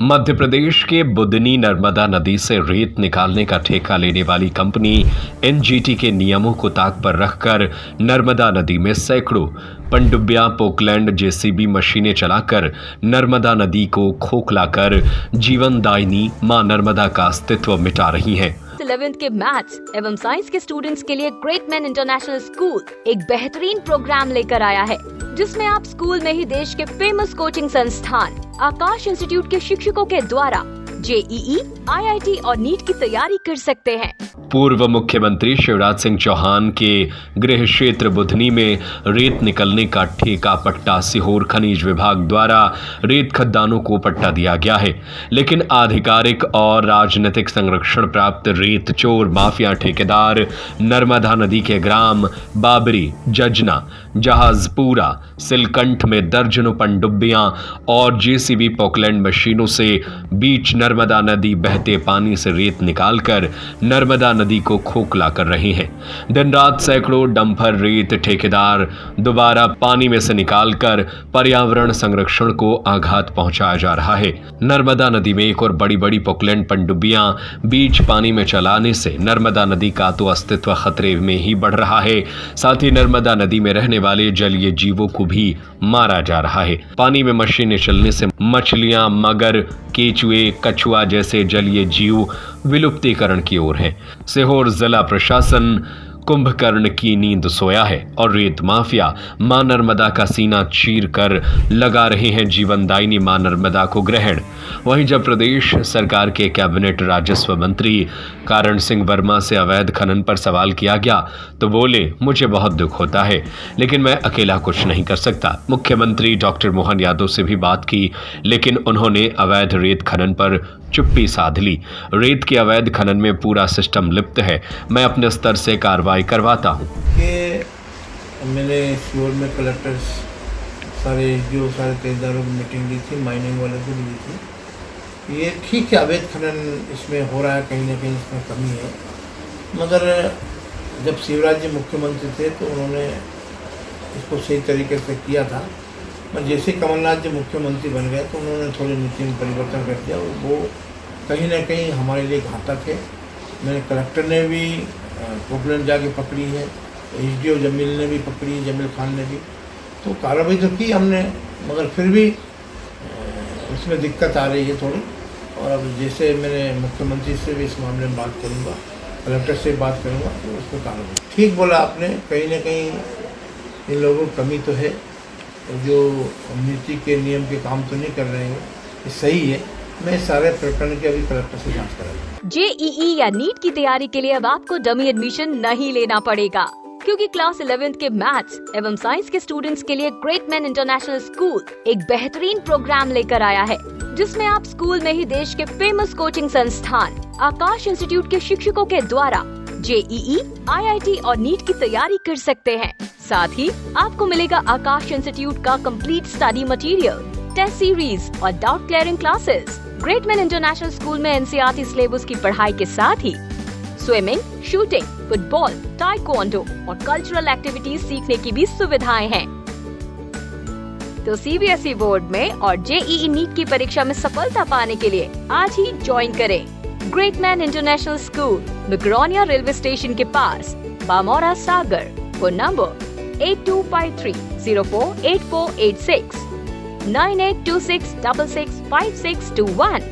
मध्य प्रदेश के बुदनी नर्मदा नदी से रेत निकालने का ठेका लेने वाली कंपनी एनजीटी के नियमों को ताक पर रखकर नर्मदा नदी में सैकड़ों पनडुब्बियां पोकलैंड जेसीबी मशीनें चलाकर नर्मदा नदी को खोखलाकर जीवनदायिनी मां नर्मदा का अस्तित्व मिटा रही हैं। 11th के मैथ्स एवं साइंस के स्टूडेंट्स के लिए ग्रेट मैन इंटरनेशनल स्कूल एक बेहतरीन प्रोग्राम लेकर आया है, जिसमें आप स्कूल में ही देश के फेमस कोचिंग संस्थान आकाश इंस्टीट्यूट के शिक्षकों के द्वारा जेईई, आईआईटी और नीट की तैयारी कर सकते हैं। पूर्व मुख्यमंत्री शिवराज सिंह चौहान के गृह क्षेत्र बुधनी में रेत निकलने का ठेका पट्टा सीहोर खनिज विभाग द्वारा रेत खदानों को पट्टा दिया गया है, लेकिन आधिकारिक और राजनीतिक संरक्षण प्राप्त रेत चोर माफिया ठेकेदार नर्मदा नदी के ग्राम बाबरी, जजना, जहाजपुरा, सिलकंठ में दर्जनों पनडुब्बियां और जेसीबी पोकलैंड मशीनों से बीच नर्मदा नदी बहते पानी से रेत निकालकर नर्मदा नदी को खोखला कर रहे हैं। दिन रात सैकड़ों डंपर रेत ठेकेदार दोबारा पानी में से निकालकर पर्यावरण संरक्षण को आघात पहुंचाया जा रहा है। नर्मदा नदी में एक और बड़ी बड़ी पोकलैंड पनडुब्बियां बीच पानी में चलाने से नर्मदा नदी का तो अस्तित्व खतरे में ही बढ़ रहा है, साथ ही नर्मदा नदी में रहने वाले जलीय जीवों को भी मारा जा रहा है। पानी में मशीनें चलने से मछलियां, मगर, केचुए, कछुआ जैसे जलीय जीव विलुप्तीकरण की ओर हैं। सीहोर जिला प्रशासन कुंभकर्ण की नींद सोया है और रेत माफिया मां नर्मदा का सीना चीर कर लगा रहे हैं जीवनदायिनी मां नर्मदा को ग्रहण। वहीं जब प्रदेश सरकार के कैबिनेट राजस्व मंत्री कारण सिंह वर्मा से अवैध खनन पर सवाल किया गया तो बोले, मुझे बहुत दुख होता है, लेकिन मैं अकेला कुछ नहीं कर सकता। मुख्यमंत्री डॉक्टर मोहन यादव से भी बात की, लेकिन उन्होंने अवैध रेत खनन पर चुप्पी साध ली। रेत के अवैध खनन में पूरा सिस्टम लिप्त है, मैं अपने स्तर से कार्रवाई करवाता हूँ। मैंने सीहोर में कलेक्टर्स सारे ठेकेदारों की मीटिंग ली थी, माइनिंग वाले को ली थी। ये ठीक है, अवैध खनन इसमें हो रहा है, कहीं ना कहीं इसमें कमी है, मगर जब शिवराज जी मुख्यमंत्री थे तो उन्होंने इसको सही तरीके से किया था। पर जैसे कमलनाथ जी मुख्यमंत्री बन गए तो उन्होंने थोड़ी नीति में परिवर्तन कर दिया और वो कहीं ना कहीं हमारे लिए घातक है। मैंने कलेक्टर ने भी पोकलैंड जाके पकड़ी है, एसडीओ जमील ने भी पकड़ी, जमील खान ने भी, तो कार्रवाई तो की हमने, मगर फिर भी उसमें दिक्कत आ रही है थोड़ी। और अब जैसे मैंने मुख्यमंत्री से भी इस मामले में बात करूँगा, कलेक्टर से बात करूँगा, तो उसको कार्रवाई। ठीक बोला आपने, कहीं ना कहीं इन लोगों को कमी तो है, जो नीति के नियम के काम तो नहीं कर रहे हैं, ये सही है। मैं सारे प्रकरण के अभी कलेक्टर से जांच कराऊंगा। जेईई या नीट की तैयारी के लिए अब आपको डमी एडमिशन नहीं लेना पड़ेगा, क्योंकि क्लास 11th के मैथ्स एवं साइंस के स्टूडेंट्स के लिए ग्रेट मैन इंटरनेशनल स्कूल एक बेहतरीन प्रोग्राम लेकर आया है, जिसमें आप स्कूल में ही देश के फेमस कोचिंग संस्थान आकाश इंस्टीट्यूट के शिक्षकों के द्वारा जेईई, आईआईटी और नीट की तैयारी कर सकते हैं। साथ ही आपको मिलेगा आकाश इंस्टीट्यूट का complete study material, test series और doubt clearing classes. Great man international school में एनसीईआरटी सिलेबस की पढ़ाई के साथ ही स्विमिंग, शूटिंग, फुटबॉल, ताइक्वांडो और कल्चरल एक्टिविटीज सीखने की भी सुविधाएं हैं। तो सीबीएसई बोर्ड में और जेईई नीट की परीक्षा में सफलता पाने के लिए आज ही ज्वाइन करें great man international school, Makronia railway station के पास, बामोरा, सागर। Phone number 8253048486, 9826665621।